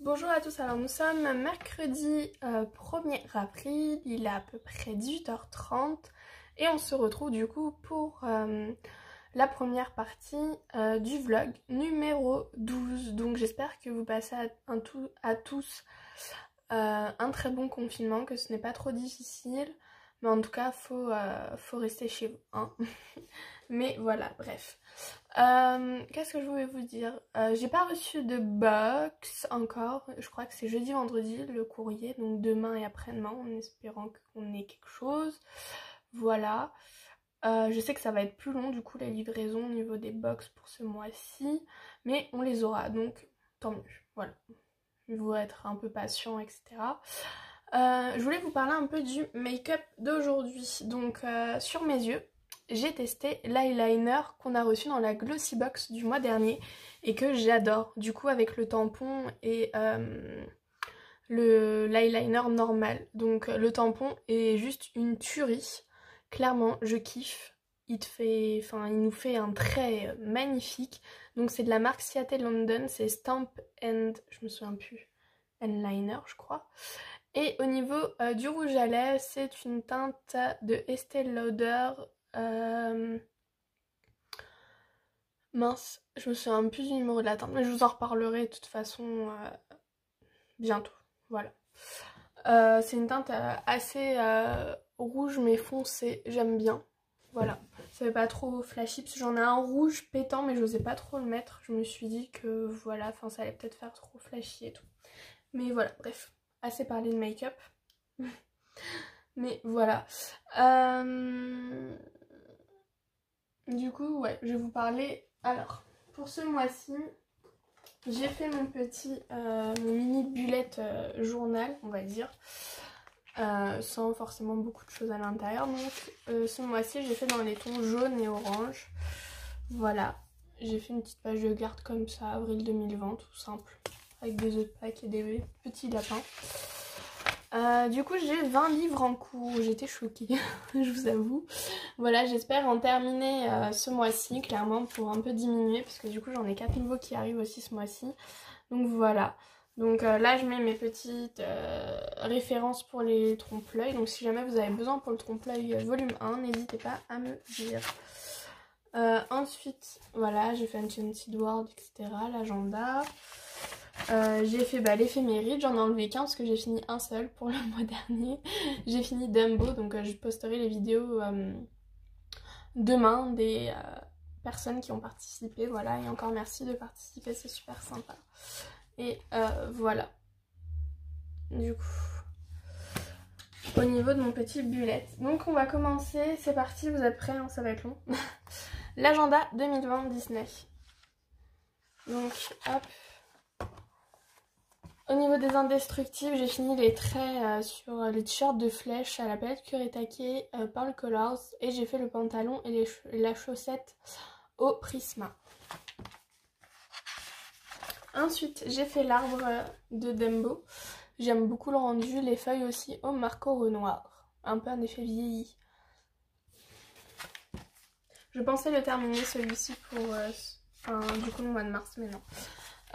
Bonjour à tous, alors nous sommes mercredi 1er avril, il est à peu près 18h30 et on se retrouve du coup pour la première partie du vlog numéro 12. Donc j'espère que vous passez à tous un très bon confinement, que ce n'est pas trop difficile, mais en tout cas faut rester chez vous, hein. Mais voilà, bref. Qu'est-ce que je voulais vous dire? J'ai pas reçu de box encore. Je crois que c'est jeudi, vendredi le courrier, donc demain et après-demain, en espérant qu'on ait quelque chose. Voilà. Je sais que ça va être plus long du coup la livraison au niveau des box pour ce mois-ci, mais on les aura, donc tant mieux. Voilà. Il faut être un peu patient, etc. Je voulais vous parler un peu du make-up d'aujourd'hui. Donc sur mes yeux, j'ai testé l'eyeliner qu'on a reçu dans la Glossy Box du mois dernier et que j'adore. Du coup avec le tampon et l'eyeliner normal. Donc le tampon est juste une tuerie. Clairement, je kiffe. Il nous fait un trait magnifique. Donc c'est de la marque Seattle London, c'est Stamp and... je me souviens plus. Liner, je crois. Et au niveau du rouge à lèvres, c'est une teinte de Estée Lauder. Mince, je me souviens plus du numéro de la teinte, mais je vous en reparlerai de toute façon bientôt. Voilà. C'est une teinte assez rouge mais foncée, j'aime bien. Voilà, ça fait pas trop flashy parce que j'en ai un rouge pétant mais je n'osais pas trop le mettre. Je me suis dit que voilà, ça allait peut-être faire trop flashy et tout. Mais voilà, bref, assez parlé de make-up. Mais voilà. Du coup, ouais, je vais vous parler. Alors, pour ce mois-ci, j'ai fait mon mini bullet journal, on va dire. Sans forcément beaucoup de choses à l'intérieur. Donc, ce mois-ci, j'ai fait dans les tons jaune et orange. Voilà. J'ai fait une petite page de garde comme ça, avril 2020, tout simple. Avec des œufs de Pâques et des petits lapins. Du coup j'ai 20 livres en cours, j'étais choquée, je vous avoue. Voilà, j'espère en terminer ce mois-ci, clairement, pour un peu diminuer, parce que du coup j'en ai 4 nouveaux qui arrivent aussi ce mois-ci. Donc voilà, donc là je mets mes petites références pour les trompe-l'œil, donc si jamais vous avez besoin pour le trompe-l'œil volume 1, n'hésitez pas à me dire. Ensuite, voilà, j'ai fait Enchanted World, etc., l'agenda. J'ai fait l'éphéméride, j'en ai enlevé qu'un parce que j'ai fini un seul pour le mois dernier. J'ai fini Dumbo, donc je posterai les vidéos demain des personnes qui ont participé. Voilà, et encore merci de participer, c'est super sympa. Et voilà. Du coup, au niveau de mon petit bullet. Donc on va commencer, c'est parti, vous êtes prêts, hein, ça va être long. L'agenda 2020 Disney. Donc hop. Au niveau des indestructibles, j'ai fini les traits sur les t-shirts de flèche à la palette Kuretake Pearl Colors et j'ai fait le pantalon et la chaussette au Prisma. Ensuite, j'ai fait l'arbre de Dumbo. J'aime beaucoup le rendu, les feuilles aussi au Marco Renoir. Un peu un effet vieilli. Je pensais le terminer celui-ci pour du coup le mois de mars, mais non.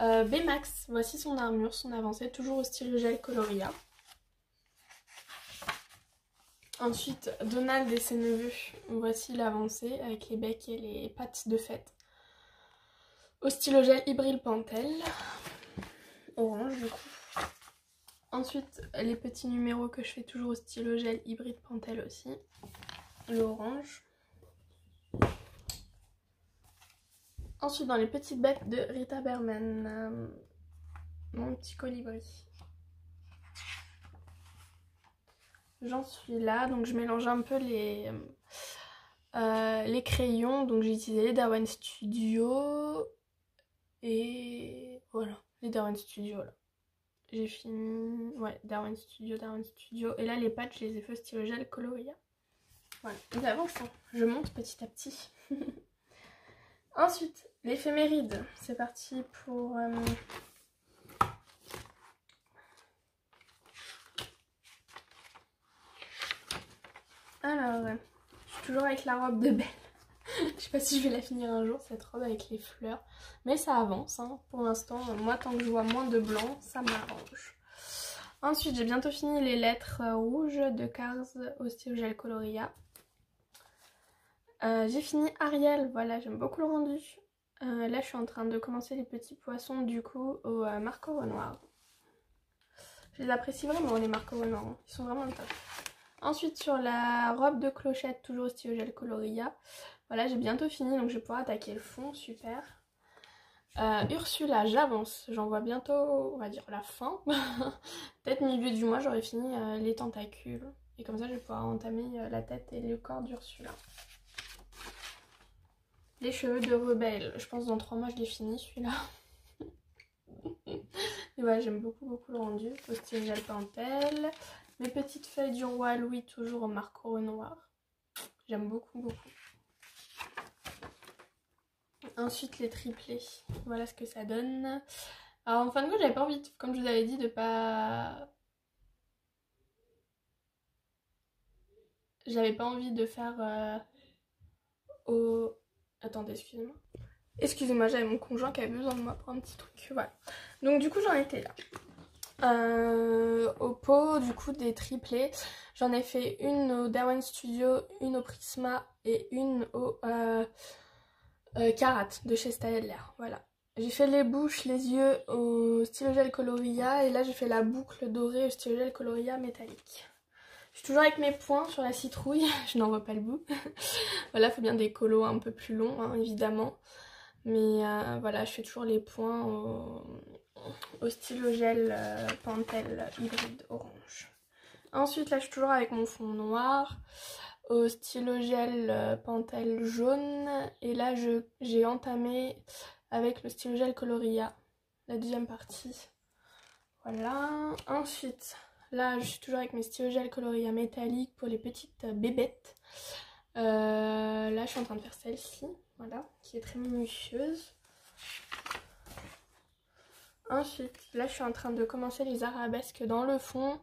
Baymax, voici son armure, son avancée, toujours au stylo gel Coloria. Ensuite, Donald et ses neveux, voici l'avancée avec les becs et les pattes de fête. Au stylo gel Hybril Pentel, orange du coup. Ensuite, les petits numéros que je fais toujours au stylo gel Hybril Pentel aussi, l'orange. Ensuite, dans les petites bêtes de Rita Berman, mon petit colibri. J'en suis là, donc je mélange un peu les crayons. Donc j'ai utilisé les Darwin Studio et voilà, les Darwin Studio là. J'ai fini, ouais, Darwin Studio. Et là les patchs, je les ai fait au stylo gel Coloria. Voilà, j'avance, hein. Je monte petit à petit. Ensuite, l'éphéméride, c'est parti pour... Alors, je suis toujours avec la robe de Belle. Je sais pas si je vais la finir un jour cette robe avec les fleurs. Mais ça avance hein. Pour l'instant. Moi tant que je vois moins de blanc, ça m'arrange. Ensuite j'ai bientôt fini les lettres rouges de Cars au stylo gel Coloria. J'ai fini Ariel. Voilà, j'aime beaucoup le rendu. Là je suis en train de commencer les petits poissons du coup au marqueur noir. Je les apprécie vraiment les marqueurs noirs. Hein. Ils sont vraiment top. Ensuite sur la robe de clochette, toujours au stylo gel Coloria. Voilà, j'ai bientôt fini donc je vais pouvoir attaquer le fond, super. Ursula, j'avance, j'en vois bientôt, on va dire la fin. Peut-être milieu du mois, j'aurai fini les tentacules. Et comme ça, je vais pouvoir entamer la tête et le corps d'Ursula. Les cheveux de Rebelle, je pense dans 3 mois, je l'ai fini celui-là. Et voilà, j'aime beaucoup le rendu. Au stylo gel Pentel. Mes petites feuilles du roi Louis, toujours au marqueur noir. J'aime beaucoup. Ensuite les triplés, voilà ce que ça donne. Alors en fin de compte j'avais pas envie, comme je vous avais dit, de pas... J'avais pas envie de faire au... Attendez, excusez-moi. Excusez-moi, j'avais mon conjoint qui avait besoin de moi pour un petit truc, voilà. Donc du coup j'en étais là. Au pot du coup des triplés, j'en ai fait une au Darwin Studio, une au Prisma et une au Carat de chez Staedtler, voilà. J'ai fait les bouches, les yeux au stylo gel Coloria et là j'ai fait la boucle dorée au stylo gel Coloria métallique. Je suis toujours avec mes points sur la citrouille, je n'en vois pas le bout. Voilà, il faut bien des colos un peu plus longs hein, évidemment. Mais voilà, je fais toujours les points au stylo gel Pentel hybride orange. Ensuite là je suis toujours avec mon fond noir au stylo gel Pentel jaune et là j'ai entamé avec le stylo gel Coloria la deuxième partie. Voilà. Ensuite là je suis toujours avec mes stylos gel Coloria métalliques pour les petites bébêtes. Là je suis en train de faire celle-ci, voilà, qui est très minutieuse. Ensuite là je suis en train de commencer les arabesques dans le fond.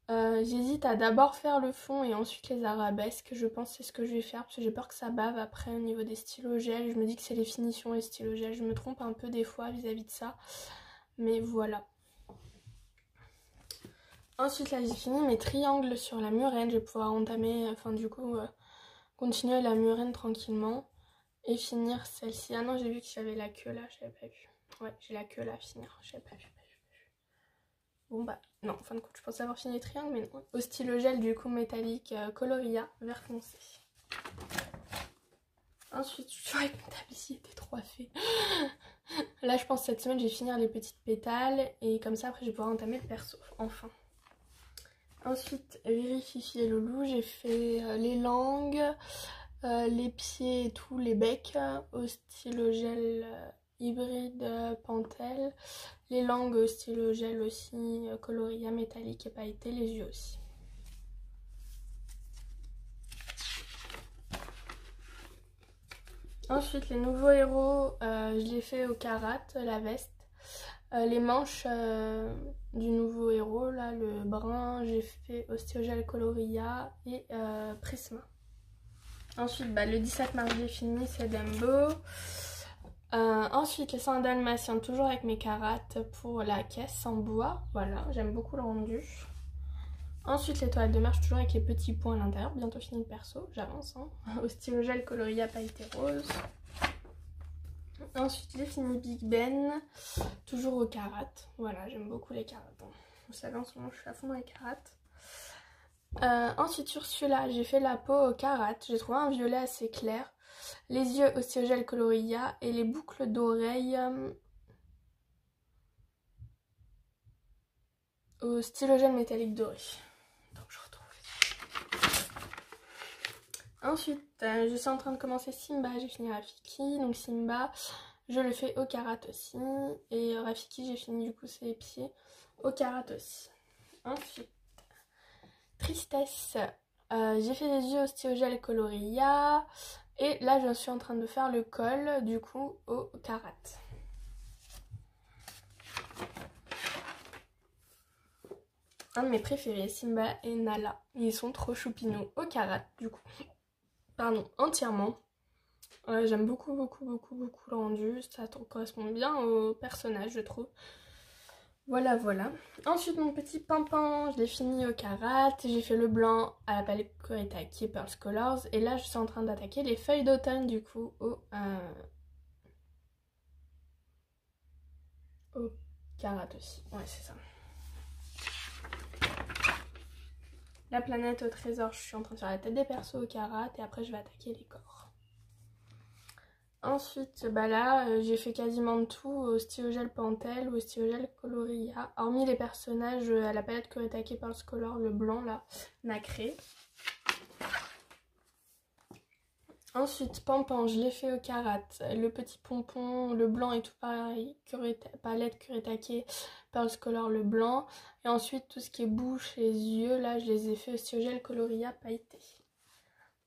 J'hésite à d'abord faire le fond et ensuite les arabesques. Je pense que c'est ce que je vais faire parce que j'ai peur que ça bave après au niveau des stylos gel. Je me dis que c'est les finitions et stylos gel. Je me trompe un peu des fois vis-à-vis de ça. Mais voilà. Ensuite là j'ai fini mes triangles sur la murène. Je vais pouvoir entamer, enfin du coup continuer la murène tranquillement. Et finir celle-ci. Ah non, j'ai vu que j'avais la queue là, j'avais pas vu. Ouais, j'ai la queue là à finir, j'avais pas vu. Bon bah non, en fin de compte je pensais avoir fini les triangles mais non. Au stylo gel du coup métallique Coloria vert foncé. Ensuite je suis avec mon tablier des 3 fées. Là je pense que cette semaine je vais finir les petites pétales et comme ça après je vais pouvoir entamer le perso enfin. Ensuite vérifier le loup, j'ai fait les langues, les pieds et tout, les becs au stylo gel hybride Pentel. Les langues au stylo gel aussi, Coloria métallique et pailleté, les yeux aussi. Ensuite les nouveaux héros, je les fais au Carat, la veste. Les manches du nouveau héros, là le brun, j'ai fait au stylo gel Coloria et Prisma. Ensuite le 17 mars j'ai fini, c'est Dumbo. Ensuite les sandales dalmatiens, toujours avec mes carates pour la caisse en bois, voilà, j'aime beaucoup le rendu. Ensuite les toilettes de mer, toujours avec les petits points à l'intérieur, bientôt fini le perso, j'avance hein. Au stylo gel Coloria pailleté rose. Ensuite j'ai fini Big Ben, toujours au carates, voilà, j'aime beaucoup les carates. Hein. Vous savez en ce moment je suis à fond dans les carates. Ensuite sur celui-là j'ai fait la peau au carates, j'ai trouvé un violet assez clair. Les yeux au stylo gel Coloria et les boucles d'oreilles au stylo gel métallique doré. Donc je retrouve. Ensuite, je suis en train de commencer Simba, j'ai fini Rafiki. Donc Simba, je le fais au Carat aussi. Et Rafiki, j'ai fini du coup ses pieds au Carat aussi. Ensuite, Tristesse, j'ai fait les yeux au stylo gel Coloria. Et là, je suis en train de faire le col du coup au Carat. Un de mes préférés, Simba et Nala. Ils sont trop choupinous au Carat du coup. Pardon, entièrement. Ouais, j'aime beaucoup le rendu. Ça correspond bien au personnage, je trouve. Voilà, voilà. Ensuite, mon petit pimpin, je l'ai fini au Carat. J'ai fait le blanc à la palette Kuretake Pearls Colors. Et là, je suis en train d'attaquer les feuilles d'automne, du coup, au Carat aussi. Ouais, c'est ça. La planète au trésor, je suis en train de faire la tête des persos au Carat. Et après, je vais attaquer les corps. Ensuite, bah là, j'ai fait quasiment tout au stylo gel Pentel ou au stylo gel Coloria, hormis les personnages à la palette Kuretake Pearls Color, le blanc là, nacré. Ensuite, Pampan, je l'ai fait au Carat, le petit pompon, le blanc et tout pareil, palette Kuretake Pearls Color, le blanc. Et ensuite, tout ce qui est bouche, les yeux, là, je les ai fait au stylo gel Coloria pailleté.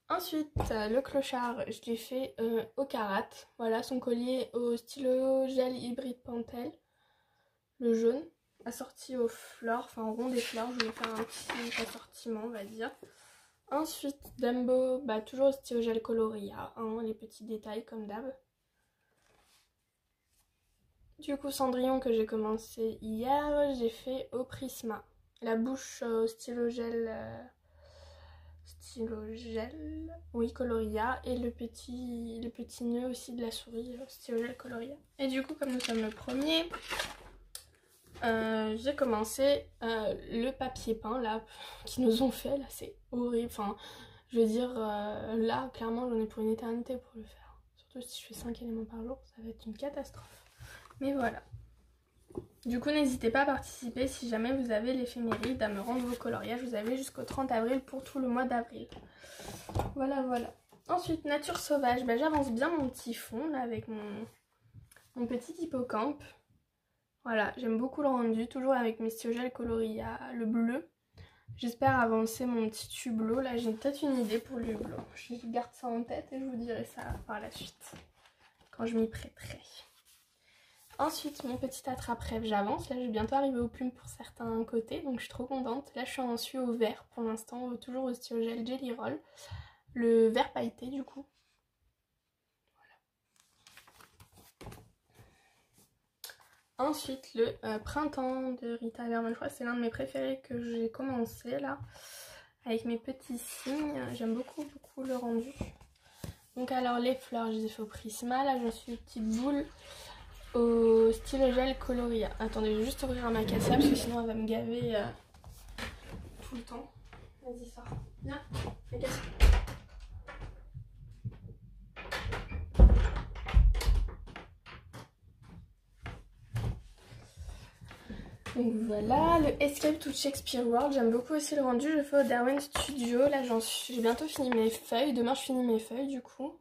Ensuite, le clochard, je l'ai fait au Carat. Voilà, son collier au stylo gel hybride Pentel. Le jaune, assorti aux fleurs, enfin au rond des fleurs. Je vais faire un petit assortiment, on va dire. Ensuite, Dumbo, bah, toujours au stylo gel Coloria. Hein, les petits détails comme d'hab. Du coup, Cendrillon que j'ai commencé hier, j'ai fait au Prisma. La bouche au stylo gel... oui, Coloria, et le petit nœud aussi de la souris, stylo gel Coloria. Et du coup, comme nous sommes le premier, j'ai commencé le papier peint là qu'ils nous ont fait. Là, c'est horrible. Enfin, je veux dire, là, clairement, j'en ai pour une éternité pour le faire. Surtout si je fais 5 éléments par jour, ça va être une catastrophe. Mais voilà. Du coup, n'hésitez pas à participer si jamais vous avez l'éphéméride, à me rendre vos coloriages. Vous avez jusqu'au 30 avril pour tout le mois d'avril. Voilà, voilà. Ensuite, nature sauvage. Bah, j'avance bien mon petit fond là avec mon petit hippocampe. Voilà, j'aime beaucoup le rendu, toujours avec mes stylos gel Coloria, le bleu. J'espère avancer mon petit hublot. Là, j'ai peut-être une idée pour le hublot. Je garde ça en tête et je vous dirai ça par la suite, quand je m'y prêterai. Ensuite, mon petit attrape-rêve, j'avance. Là, je vais bientôt arriver aux plumes pour certains côtés, donc je suis trop contente. Là, je suis en suie au vert pour l'instant, toujours au stylo gel Jelly Roll. Le vert pailleté, du coup. Voilà. Ensuite, le printemps de Rita Verman. Je crois que c'est l'un de mes préférés que j'ai commencé, là. Avec mes petits signes. J'aime beaucoup le rendu. Donc, alors, les fleurs, je les ai fait au Prisma. Là, je suis une petite boule au stylo gel Coloria. Attendez, je vais juste ouvrir un macassia parce que sinon elle va me gaver tout le temps. Vas-y, sors. Viens, macassia. Donc voilà, le Escape to Shakespeare World, j'aime beaucoup aussi le rendu. Je fais au Darwin Studio. Là, j'ai bientôt fini mes feuilles. Demain, je finis mes feuilles du coup.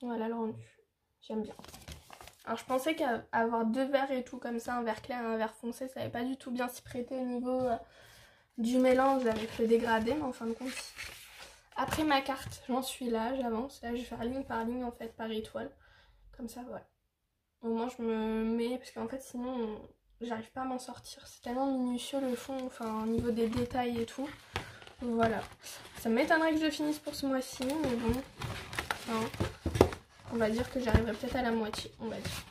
Voilà le rendu. J'aime bien. Alors je pensais qu'avoir deux verres et tout comme ça, un verre clair et un verre foncé, ça n'allait pas du tout bien s'y prêter au niveau du mélange avec le dégradé, mais en fin de compte. Après ma carte, j'en suis là, j'avance. Là je vais faire ligne par ligne en fait, par étoile. Comme ça, voilà. Au moins je me mets, parce qu'en fait sinon j'arrive pas à m'en sortir. C'est tellement minutieux le fond, enfin au niveau des détails et tout. Donc, voilà. Ça m'étonnerait que je finisse pour ce mois-ci, mais bon. Hein. On va dire que j'arriverai peut-être à la moitié, on va dire.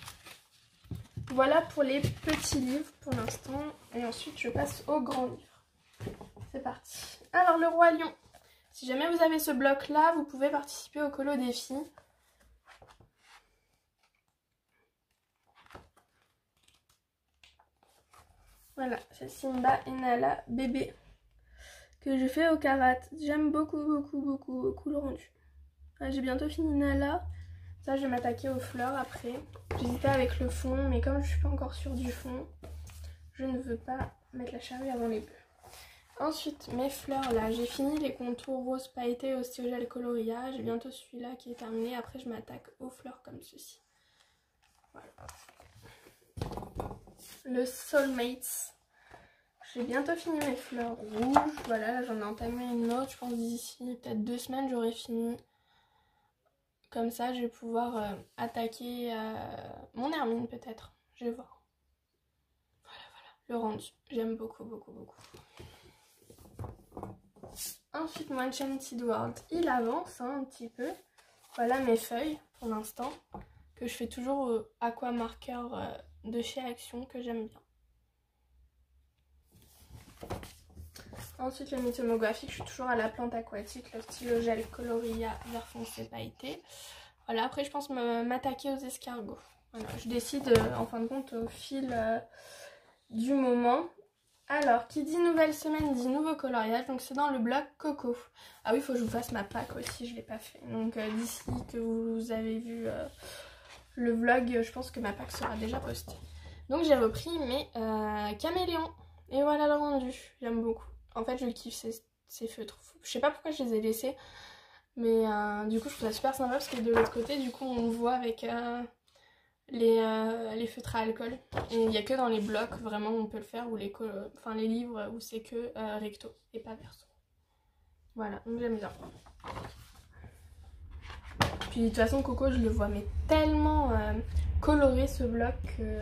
Voilà pour les petits livres pour l'instant. Et ensuite, je passe au grand livre. C'est parti. Alors, le Roi Lion. Si jamais vous avez ce bloc-là, vous pouvez participer au colo défi. Voilà, c'est Simba et Nala bébé que je fais au Carat. J'aime beaucoup le rendu. J'ai bientôt fini Nala. Ça, je vais m'attaquer aux fleurs après. J'hésitais avec le fond, mais comme je suis pas encore sûre du fond, je ne veux pas mettre la charrue avant les bœufs. Ensuite, mes fleurs là, j'ai fini les contours rose pailletés au stylo gel Coloria. J'ai bientôt celui-là qui est terminé. Après, je m'attaque aux fleurs comme ceci. Voilà. Le Soulmates. J'ai bientôt fini mes fleurs rouges. Voilà, là j'en ai entamé une autre. Je pense d'ici peut-être 2 semaines, j'aurai fini. Comme ça, je vais pouvoir attaquer mon hermine peut-être. Je vais voir. Voilà, le rendu. J'aime beaucoup. Ensuite, mon Enchanted World, il avance hein, un petit peu. Voilà mes feuilles. pour l'instant, que je fais toujours aqua marqueur de chez Action, que j'aime bien. Ensuite, le mythomographique, je suis toujours à la plante aquatique, le stylo gel Coloria vert foncé pailleté. Voilà, après je pense m'attaquer aux escargots. Voilà, je décide en fin de compte au fil du moment. Alors, qui dit nouvelle semaine dit nouveau coloriage, donc c'est dans le bloc Coco. Ah oui, il faut que je vous fasse ma pack aussi, je ne l'ai pas fait. Donc d'ici que vous avez vu le vlog, je pense que ma pack sera déjà postée. Donc j'ai repris mes caméléons. Et voilà le rendu, j'aime beaucoup. En fait, je kiffe ces feutres. Je sais pas pourquoi je les ai laissés, mais du coup, je trouve ça super sympa parce que de l'autre côté, du coup, on voit avec les feutres à alcool. Et il n'y a que dans les blocs, vraiment, on peut le faire, ou les livres où c'est que recto et pas verso. Voilà, donc j'aime bien. Puis de toute façon, Coco, je le vois mais tellement coloré ce bloc que...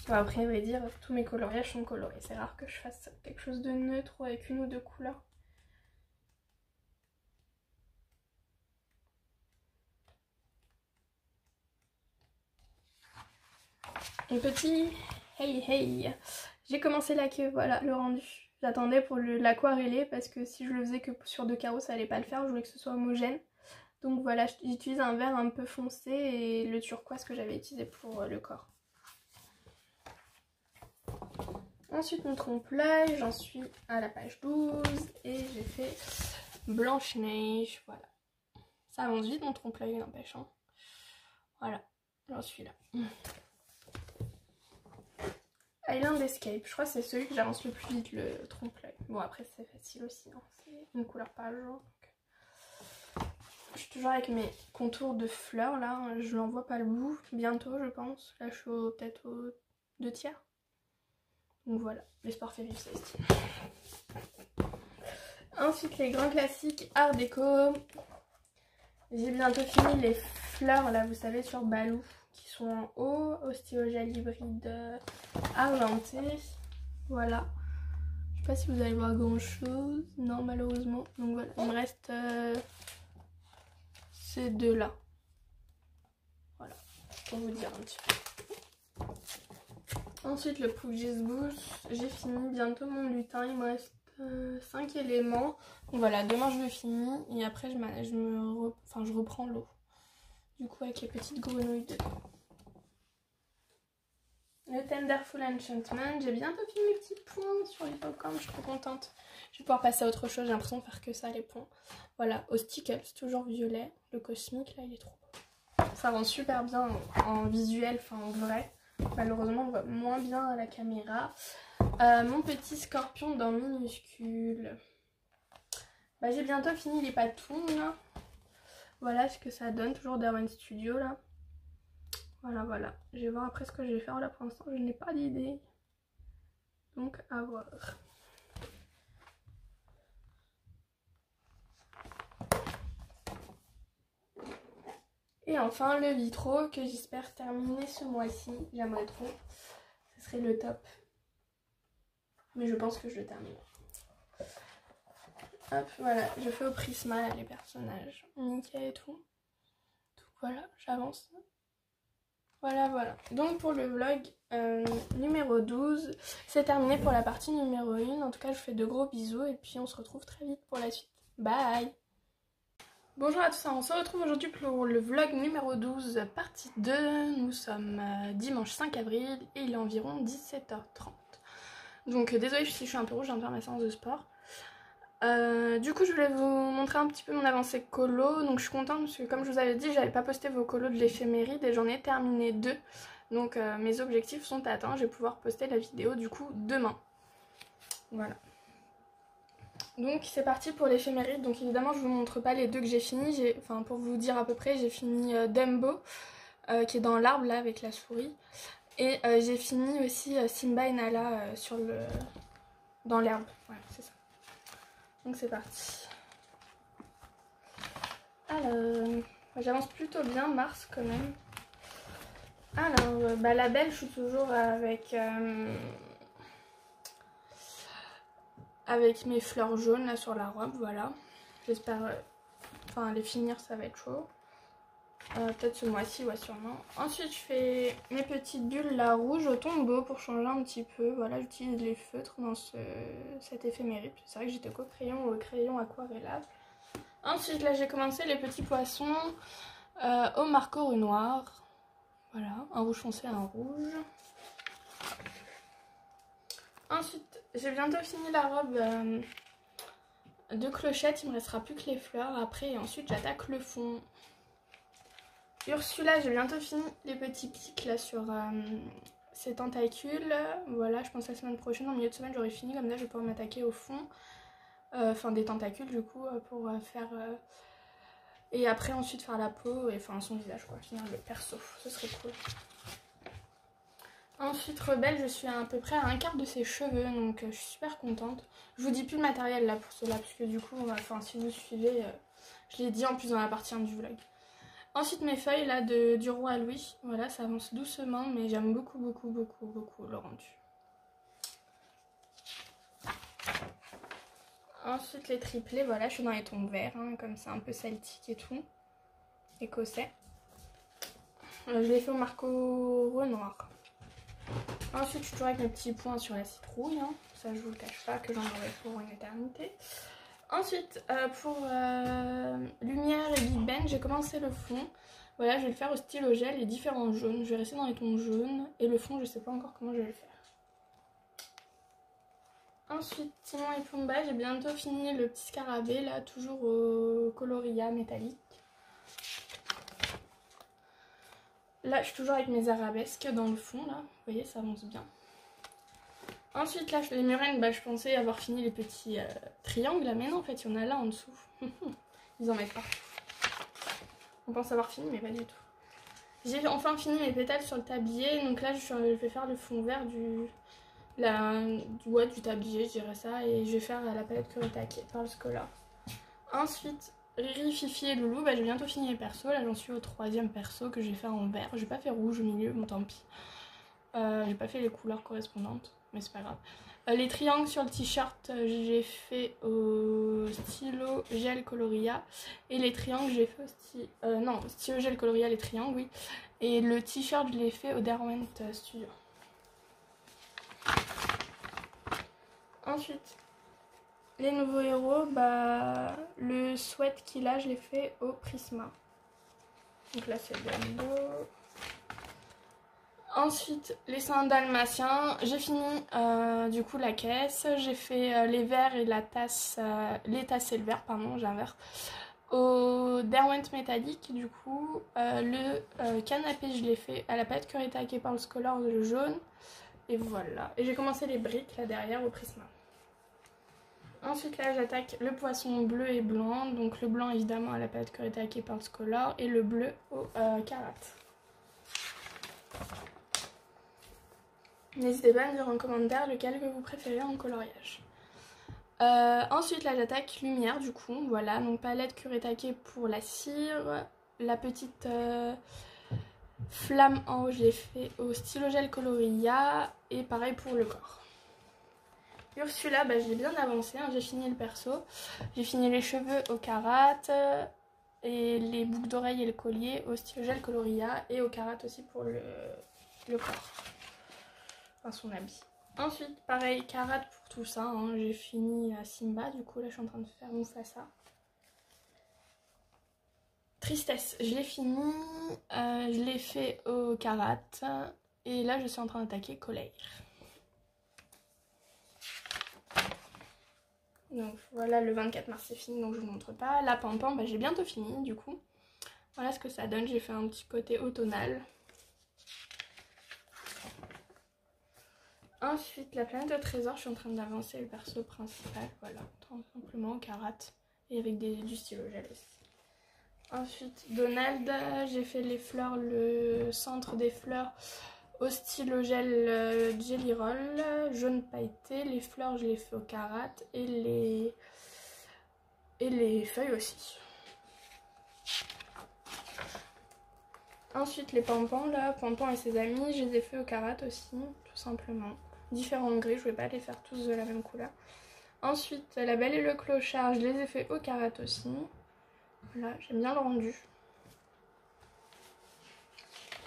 Bon, après, à vrai dire, tous mes coloriages sont colorés. C'est rare que je fasse quelque chose de neutre ou avec une ou deux couleurs. Un petit hey hey. J'ai commencé la queue, voilà le rendu. J'attendais pour l'aquarellé parce que si je le faisais que sur 2 carreaux, ça allait pas le faire. Je voulais que ce soit homogène. Donc voilà, j'utilise un vert un peu foncé et le turquoise que j'avais utilisé pour le corps. Ensuite, mon trompe-l'œil, j'en suis à la page 12 et j'ai fait Blanche-Neige, voilà. Ça avance vite mon trompe-l'œil, n'empêche. Hein. Voilà, j'en suis là. Island Escape, je crois que c'est celui que j'avance le plus vite, le trompe-l'œil. Bon, après, c'est facile aussi, hein. C'est une couleur par jour. Donc... Je suis toujours avec mes contours de fleurs là, je n'en vois pas le bout, bientôt je pense. Là, je suis peut-être aux 2 tiers. Donc voilà, l'espoir fait vivre Célestine. Ensuite, les grands classiques Art déco. J'ai bientôt fini les fleurs là, vous savez, sur Balou, qui sont en haut, au stylo gel hybride argenté. Voilà. Je sais pas si vous allez voir grand chose. Non, malheureusement. Donc voilà, il me reste ces deux là. Voilà, pour vous dire un petit peu. Ensuite, le Pougis Boost, j'ai fini bientôt mon lutin, il me reste 5 éléments. Donc voilà, demain je le finis et après je reprends l'eau. Du coup, avec les petites grenouilles dedans. Le Tenderful Enchantment, j'ai bientôt fini mes petits points sur les popcorn, je suis trop contente. Je vais pouvoir passer à autre chose, j'ai l'impression de faire que ça, les points. Voilà, au stick-up, toujours violet. Le cosmique, là, il est trop beau. Ça rend super bien en visuel, enfin en vrai. Malheureusement, on voit moins bien à la caméra. Mon petit scorpion dans minuscule. Bah, j'ai bientôt fini les patounes, là. Voilà ce que ça donne, toujours d'Erwan Studio, là. Voilà. Je vais voir après ce que je vais faire là pour l'instant. Je n'ai pas d'idée. Donc à voir. Et enfin le vitro que j'espère terminer ce mois-ci. J'aimerais trop. Ce serait le top. Mais je pense que je le terminerai. Hop, voilà. Je fais au Prisma là, les personnages. Mickey et tout. Donc voilà, j'avance. Voilà. Donc pour le vlog numéro 12, c'est terminé pour la partie numéro 1. En tout cas, je vous fais de gros bisous et puis on se retrouve très vite pour la suite. Bye! Bonjour à tous, on se retrouve aujourd'hui pour le vlog numéro 12, partie 2. Nous sommes dimanche 5 avril et il est environ 17h30. Donc désolée si je suis un peu rouge, je viens de faire ma séance de sport. Du coup je voulais vous montrer un petit peu mon avancée colo. Donc je suis contente parce que comme je vous avais dit, j'avais pas posté vos colos de l'éphéméride et j'en ai terminé 2. Donc mes objectifs sont atteints, je vais pouvoir poster la vidéo du coup demain. Voilà. Donc c'est parti pour l'éphéméride. Donc évidemment je vous montre pas les 2 que j'ai fini. Enfin pour vous dire à peu près, j'ai fini Dumbo qui est dans l'arbre là avec la souris. Et j'ai fini aussi Simba et Nala dans l'herbe. Voilà, c'est ça. Donc c'est parti. Alors, j'avance plutôt bien, Mars quand même. Alors, la belle, je suis toujours avec mes fleurs jaunes là sur la robe, voilà. J'espère, les finir, ça va être chaud. Peut-être ce mois-ci, ouais, sûrement. Ensuite, je fais mes petites bulles là rouges au tombeau pour changer un petit peu. Voilà, j'utilise les feutres dans cet éphéméride. C'est vrai que j'étais qu'au crayon aquarellable. Ensuite, là, j'ai commencé les petits poissons au marqueur noir. Voilà, un rouge foncé, un rouge. Ensuite, j'ai bientôt fini la robe de clochette. Il me restera plus que les fleurs après. Et ensuite, j'attaque le fond. Ursula, j'ai bientôt fini les petits pics là sur ces tentacules. Voilà, je pense la semaine prochaine, en milieu de semaine, j'aurai fini. Comme ça, je vais pouvoir m'attaquer au fond. Enfin, des tentacules du coup, pour faire... et après, ensuite, faire la peau et enfin son visage, quoi. Finir le perso, ce serait cool. Ensuite, Rebelle, je suis à peu près à un quart de ses cheveux, donc je suis super contente. Je vous dis plus le matériel là pour cela, parce que du coup, enfin, si vous suivez, je l'ai dit en plus dans la partie 1 du vlog. Ensuite, mes feuilles là du roi Louis, voilà, ça avance doucement, mais j'aime beaucoup le rendu. Ensuite, les triplés, voilà, je suis dans les tons verts, hein, comme c'est un peu celtique et tout, écossais. Je l'ai fait au marqueur noir. Ensuite, je suis toujours avec mes petits points sur la citrouille, hein. Ça je vous le cache pas que j'en aurai pour une éternité. Ensuite, pour lumière et Big Ben, j'ai commencé le fond. Voilà, je vais le faire au stylo gel et différents jaunes. Je vais rester dans les tons jaunes et le fond, je sais pas encore comment je vais le faire. Ensuite, Timon et Pumba, j'ai bientôt fini le petit scarabée, là, toujours au coloria métallique. Là, je suis toujours avec mes arabesques dans le fond, là. Vous voyez, ça avance bien. Ensuite, là, les murènes, je pensais avoir fini les petits triangles, là, mais non, en fait, il y en a là en dessous. Ils en mettent pas. On pense avoir fini, mais pas du tout. J'ai enfin fini mes pétales sur le tablier, donc là, je vais faire le fond vert du tablier, je dirais ça, et je vais faire la palette Kuretake par le Scholar. Ensuite, Riri, Fifi et Loulou, j'ai bientôt fini les persos. Là, j'en suis au 3e perso que je vais faire en vert. J'ai pas fait rouge au milieu, bon tant pis. J'ai pas fait les couleurs correspondantes, mais c'est pas grave. Les triangles sur le t-shirt, j'ai fait au stylo gel coloria. Et les triangles, j'ai fait au stylo gel coloria, les triangles, oui. Et le t-shirt, je l'ai fait au Derwent Studio. Ensuite, les nouveaux héros, le sweat qu'il a, je l'ai fait au Prisma. Donc là, c'est le dos. Ensuite, les seins dalmatiens, j'ai fini du coup la caisse, j'ai fait les verres et la tasse, les tasses et le verre, pardon, j'ai un verre. Au Derwent métallique, du coup, le canapé, je l'ai fait à la palette Kuretake par le Scholar, le jaune. Et voilà. Et j'ai commencé les briques là derrière au Prisma. Ensuite là, j'attaque le poisson bleu et blanc, donc le blanc évidemment à la palette Kuretake par le Scholar et le bleu au Karat. N'hésitez pas à me dire en commentaire lequel que vous préférez en coloriage. Ensuite là j'attaque lumière du coup, voilà, donc palette Kuretake pour la cire, la petite flamme en haut je l'ai fait au stylo gel coloria et pareil pour le corps. Ursula, j'ai bien avancé, hein, j'ai fini le perso, j'ai fini les cheveux au Karat et les boucles d'oreilles et le collier au stylo gel coloria et au Karat aussi pour le corps. Son habit. Ensuite, pareil, Karat pour tout ça. Hein. J'ai fini Simba, du coup, là, je suis en train de faire Mufasa. Tristesse, je l'ai fini. Je l'ai fait au Karat. Et là, je suis en train d'attaquer Colère. Donc, voilà, le 24 mars, c'est fini, donc je vous montre pas. La Pampan, j'ai bientôt fini, du coup. Voilà ce que ça donne. J'ai fait un petit côté automnal. Ensuite, la planète de trésor, je suis en train d'avancer le perso principal, voilà, tout simplement au Karat et avec du stylo gel aussi. Ensuite, Donald, j'ai fait les fleurs, le centre des fleurs au stylo gel Jelly Roll, jaune pailleté. Les fleurs, je les fais au Karat et les feuilles aussi. Ensuite, les pompons, là, Pompon et ses amis, je les ai fait au Karat aussi, tout simplement. Différents gris, je vais pas les faire tous de la même couleur. Ensuite, la Belle et le Clochard, je les ai fait au Karat aussi. Voilà, j'aime bien le rendu.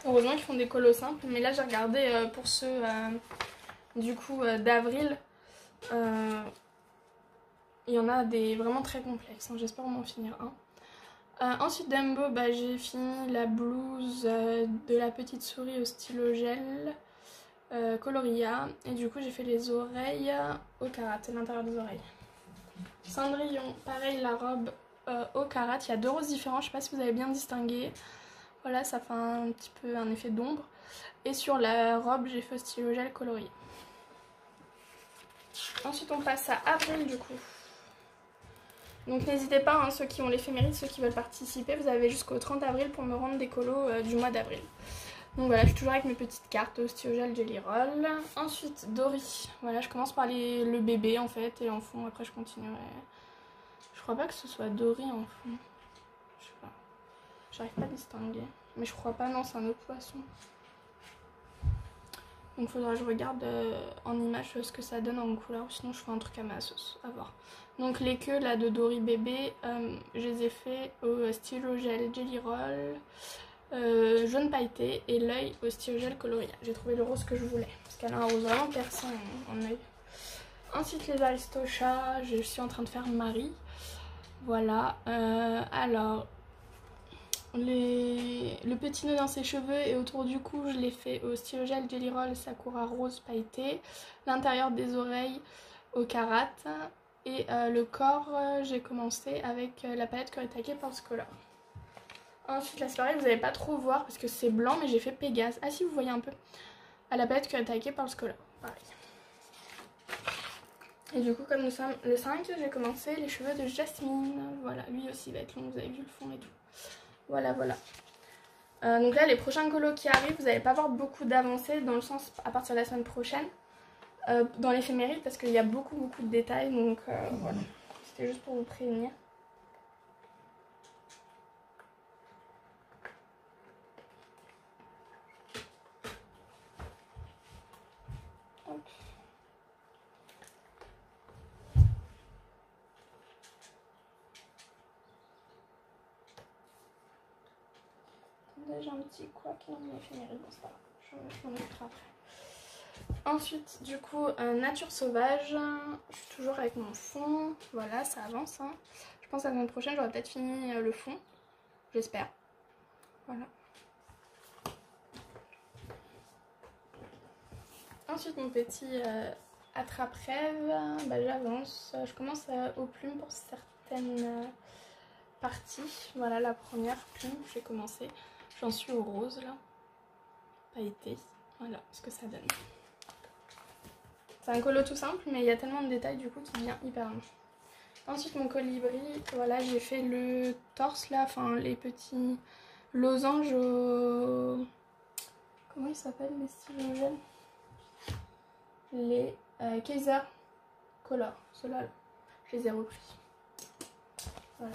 Heureusement qu'ils font des colos simples, mais là j'ai regardé pour ceux du coup d'avril. Il y en a des vraiment très complexes, hein. J'espère m'en finir un. Ensuite d'Embo, bah, j'ai fini la blouse de la petite souris au stylo gel Coloria. Et du coup j'ai fait les oreilles au karat, l'intérieur des oreilles. Cendrillon, pareil, la robe au karat. Il y a 2 roses différents, je sais pas si vous avez bien distingué. Voilà, ça fait un petit peu un effet d'ombre. Et sur la robe, j'ai fait au stylo gel colorié. Ensuite on passe à avril du coup. Donc n'hésitez pas, hein, ceux qui ont l'éphéméride, ceux qui veulent participer, vous avez jusqu'au 30 avril pour me rendre des colos du mois d'avril. Donc voilà, je suis toujours avec mes petites cartes au stylo gel Jelly Roll. Ensuite Dory, voilà, je commence par le bébé en fait et en fond, après je continuerai. Je crois pas que ce soit Dory en fond. Je sais pas. J'arrive pas à distinguer. Mais je crois pas, non, c'est un autre poisson. Donc faudra que je regarde en image ce que ça donne en couleur, sinon je ferai un truc à ma sauce, à voir. Donc les queues là de Dory bébé, je les ai fait au stylo gel Jelly Roll, jaune pailleté, et l'œil au stylo gel colorié. J'ai trouvé le rose que je voulais, parce qu'elle a un rose vraiment perçant en œil. Ensuite les Aristochats, je suis en train de faire Marie. Voilà, alors... Le petit nœud dans ses cheveux et autour du cou, je l'ai fait au stylo gel Jelly Roll Sakura rose pailleté. L'intérieur des oreilles au karat. Et le corps, j'ai commencé avec la palette Kuretake Pulse Color. Ensuite, là c'est pareil, vous n'allez pas trop voir parce que c'est blanc, mais j'ai fait Pégase. Ah si, vous voyez un peu. À la palette Kuretake Pulse Color. Pareil. Et du coup, comme nous sommes le 5, j'ai commencé les cheveux de Jasmine. Voilà, lui aussi va être long, vous avez vu le fond et tout. Voilà, voilà. Donc là, les prochains colos qui arrivent, vous n'allez pas voir beaucoup d'avancées dans le sens à partir de la semaine prochaine dans l'éphéméride parce qu'il y a beaucoup de détails. Donc voilà, c'était juste pour vous prévenir. Hop. J'ai un petit quoi qui est dans l'éphéméride, bon c'est pas grave, je m'en occuperai après. Ensuite, du coup, nature sauvage, je suis toujours avec mon fond, voilà, ça avance. Hein. Je pense que la semaine prochaine, j'aurai peut-être fini le fond, j'espère. Voilà. Ensuite, mon petit attrape-rêve, bah, j'avance, je commence aux plumes pour certaines parties. Voilà, la première plume, j'ai commencé. J'en suis au rose là, pailleté, voilà ce que ça donne. C'est un colo tout simple, mais il y a tellement de détails du coup qu'il devient hyper long. Ensuite mon colibri, voilà j'ai fait le torse là, enfin les petits losanges au... Comment ils s'appellent les stylos gel? Les Kaiser Color, ceux-là, je les ai repris. Voilà.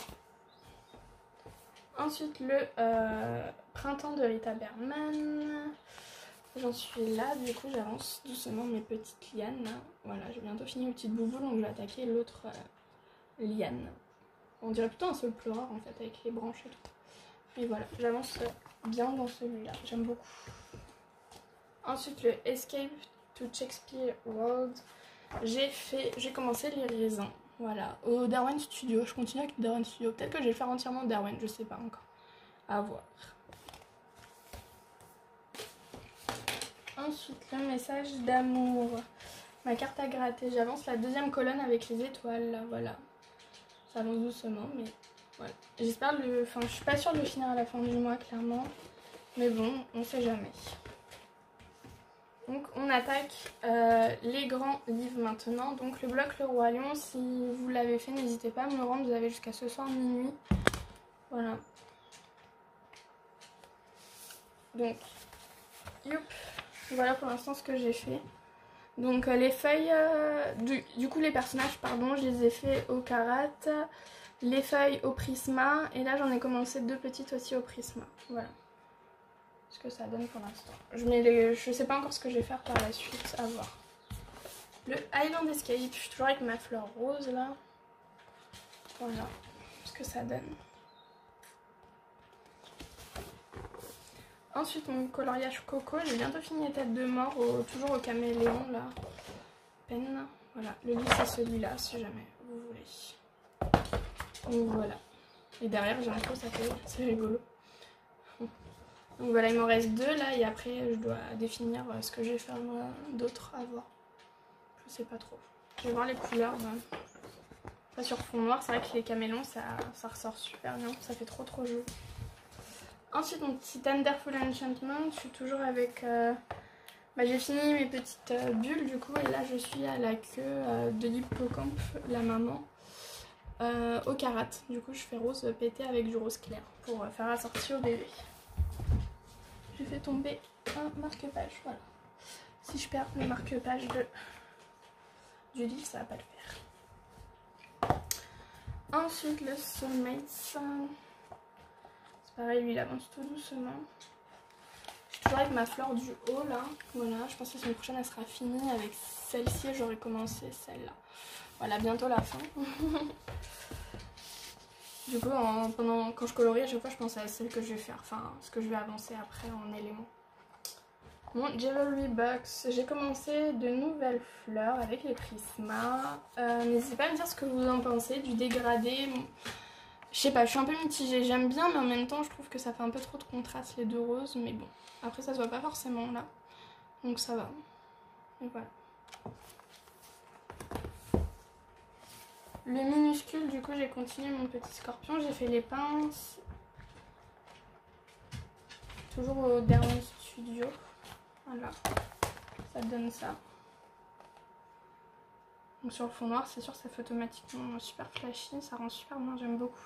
Ensuite le printemps de Rita Berman. J'en suis là, du coup j'avance doucement mes petites lianes. Voilà, j'ai bientôt fini mes petites bouboules, donc je vais attaquer l'autre liane. On dirait plutôt un seul pleureur en fait, avec les branches et tout. Et voilà, j'avance bien dans celui-là, j'aime beaucoup. Ensuite le Escape to Shakespeare World. J'ai commencé les raisins, voilà, au Darwin Studio. Je continue avec le Darwin Studio, peut-être que je vais le faire entièrement au Darwin, je sais pas encore. À voir. Ensuite, le message d'amour. Ma carte à gratter. J'avance la deuxième colonne avec les étoiles. Là, voilà. Ça avance doucement, mais voilà. J'espère le... Enfin, je suis pas sûre de le finir à la fin du mois, clairement. Mais bon, on sait jamais. Donc, on attaque les grands livres maintenant. Donc, le bloc Le Roi Lion. Si vous l'avez fait, n'hésitez pas à me le rendre. Vous avez jusqu'à ce soir minuit. Voilà. Donc, youp. Voilà pour l'instant ce que j'ai fait. Donc les feuilles, du coup les personnages, pardon, je les ai fait au karat. Les feuilles au prisma. Et là j'en ai commencé 2 petites aussi au prisma. Voilà ce que ça donne pour l'instant. Je sais pas encore ce que je vais faire par la suite, à voir. Le Highland Escape, je suis toujours avec ma fleur rose là. Voilà ce que ça donne. Ensuite mon coloriage coco, j'ai bientôt fini les têtes de mort, toujours au caméléon là. Peine. Voilà, le livre c'est celui-là si jamais vous voulez. Donc voilà. Et derrière j'ai un pot, ça fait, c'est rigolo. Donc voilà, il m'en reste 2 là et après je dois définir ce que je vais faire d'autre à voir. Je sais pas trop. Je vais voir les couleurs. Pas sur fond noir, c'est vrai que les camélons ça ressort super bien, ça fait trop joli. Ensuite mon petit Tenderful Enchantment, je suis toujours avec... j'ai fini mes petites bulles du coup et là je suis à la queue de l'hippocampe, la maman, au karat. Du coup je fais rose pété avec du rose clair pour faire la sortie au bébé. J'ai fait tomber un marque-page, voilà. Si je perds le marque-page du livre, ça va pas le faire. Ensuite le Soulmates, c'est pareil, lui il avance tout doucement. Je suis toujours avec ma fleur du haut là, voilà, je pense que la semaine prochaine elle sera finie. Avec celle-ci j'aurai commencé celle-là. Voilà, bientôt la fin. Du coup, quand je colorie à chaque fois je pense à celle que je vais faire, enfin ce que je vais avancer après en éléments. Mon Jewelry Box, j'ai commencé de nouvelles fleurs avec les prismas. N'hésitez pas à me dire ce que vous en pensez du dégradé. Je sais pas, je suis un peu mitigée, j'aime bien mais en même temps je trouve que ça fait un peu trop de contraste les deux roses. Mais bon, après ça se voit pas forcément là, donc ça va. Et voilà. Le minuscule, du coup j'ai continué mon petit scorpion, j'ai fait les pinces. Toujours au dernier studio. Voilà, ça donne ça. Donc sur le fond noir, c'est sûr, ça fait automatiquement super flashy, ça rend super bien, j'aime beaucoup.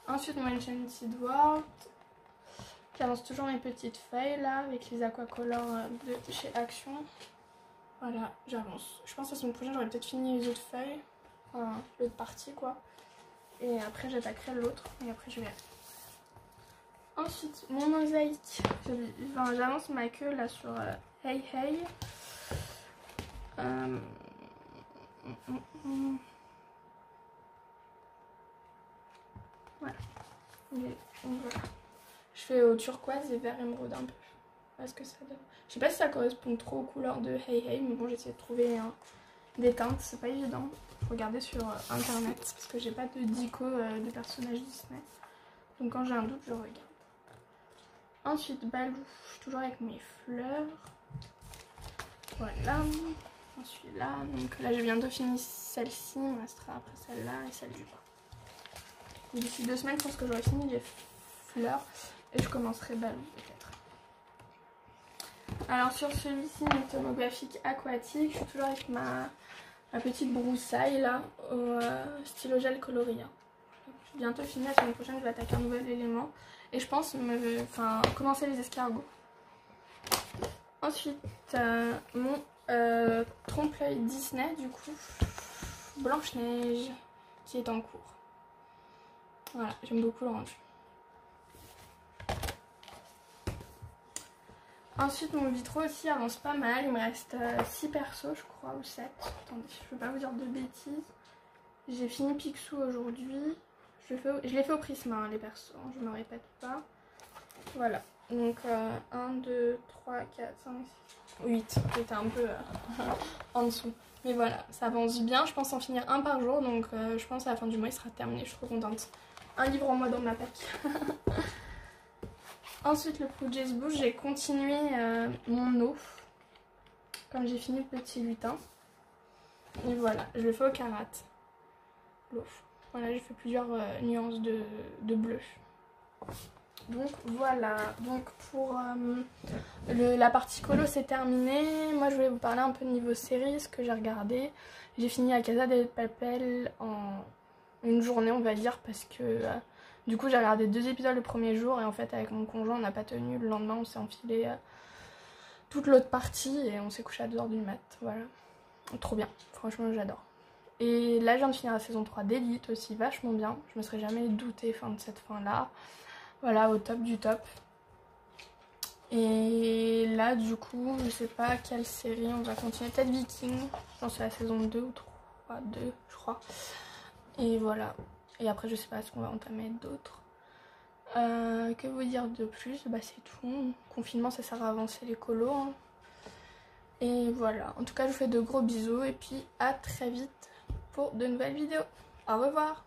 Ensuite, mon Enchanted World. J'avance toujours mes petites feuilles là, avec les aquacolors de chez Action. Voilà, j'avance. Je pense que la semaine prochaine, j'aurai peut-être fini les autres feuilles. Enfin, l'autre partie quoi. Et après, j'attaquerai l'autre. Et après, je verrai. Ensuite, mon mosaïque. J'avance ma queue là sur Hey Hey. Voilà. Voilà. Je fais au turquoise et vert émeraude un peu. Parce que ça donne. Je sais pas si ça correspond trop aux couleurs de Hey Hey, mais bon, j'essaie de trouver des teintes, c'est pas évident. Faut regarder sur internet parce que j'ai pas de dico de personnages Disney. Donc quand j'ai un doute, je regarde. Ensuite, Balou, je suis toujours avec mes fleurs. Voilà. Ensuite là, donc là j'ai bientôt fini celle-ci, il me restera après celle-là et celle du bas. D'ici 2 semaines, je pense que j'aurai fini les fleurs et je commencerai Balou peut-être. Alors sur celui-ci, mon tomographique aquatique, je suis toujours avec ma petite broussaille là, au stylo gel coloria. J'ai bientôt fini, la semaine prochaine je vais attaquer un nouvel élément et je pense commencer les escargots. Ensuite, mon trompe-l'œil Disney, du coup, Blanche-Neige, qui est en cours. Voilà, j'aime beaucoup le rendu. Ensuite, mon vitro aussi avance pas mal. Il me reste 6 persos, je crois, ou 7. Attendez, je ne veux pas vous dire de bêtises. J'ai fini Picsou aujourd'hui. Je l'ai fait au prisma, hein, les persos, hein, je ne me répète pas. Voilà, donc 1, 2, 3, 4, 5, 6, 8. J'étais un peu en dessous. Mais voilà, ça avance bien. Je pense en finir un par jour, donc je pense à la fin du mois, il sera terminé. Je suis trop contente. Un livre en mois dans ma pack. Ensuite, le Project Boost, j'ai continué mon eau. Comme j'ai fini le petit lutin. Et voilà, je le fais au karat. L'eau. Voilà, j'ai fait plusieurs nuances de bleu. Donc voilà, donc pour la partie colo c'est terminé. Moi je voulais vous parler un peu de niveau série, ce que j'ai regardé. J'ai fini La Casa de Papel en une journée on va dire parce que du coup j'ai regardé 2 épisodes le premier jour et en fait avec mon conjoint on n'a pas tenu. Le lendemain on s'est enfilé toute l'autre partie et on s'est couché à 2 h du mat. Voilà, trop bien, franchement j'adore. Et là je viens de finir la saison 3 d'Elite aussi, vachement bien. Je me serais jamais doutée de cette fin là. Voilà, au top du top. Et là, du coup, je sais pas quelle série on va continuer. Peut-être Viking. Je pense que c'est la saison 2 ou 3. 2, je crois. Et voilà. Et après, je sais pas ce qu'on va entamer d'autre. Que vous dire de plus? Bah c'est tout. Confinement, ça sert à avancer l'écolo, hein. Et voilà, en tout cas je vous fais de gros bisous et puis à très vite pour de nouvelles vidéos. Au revoir.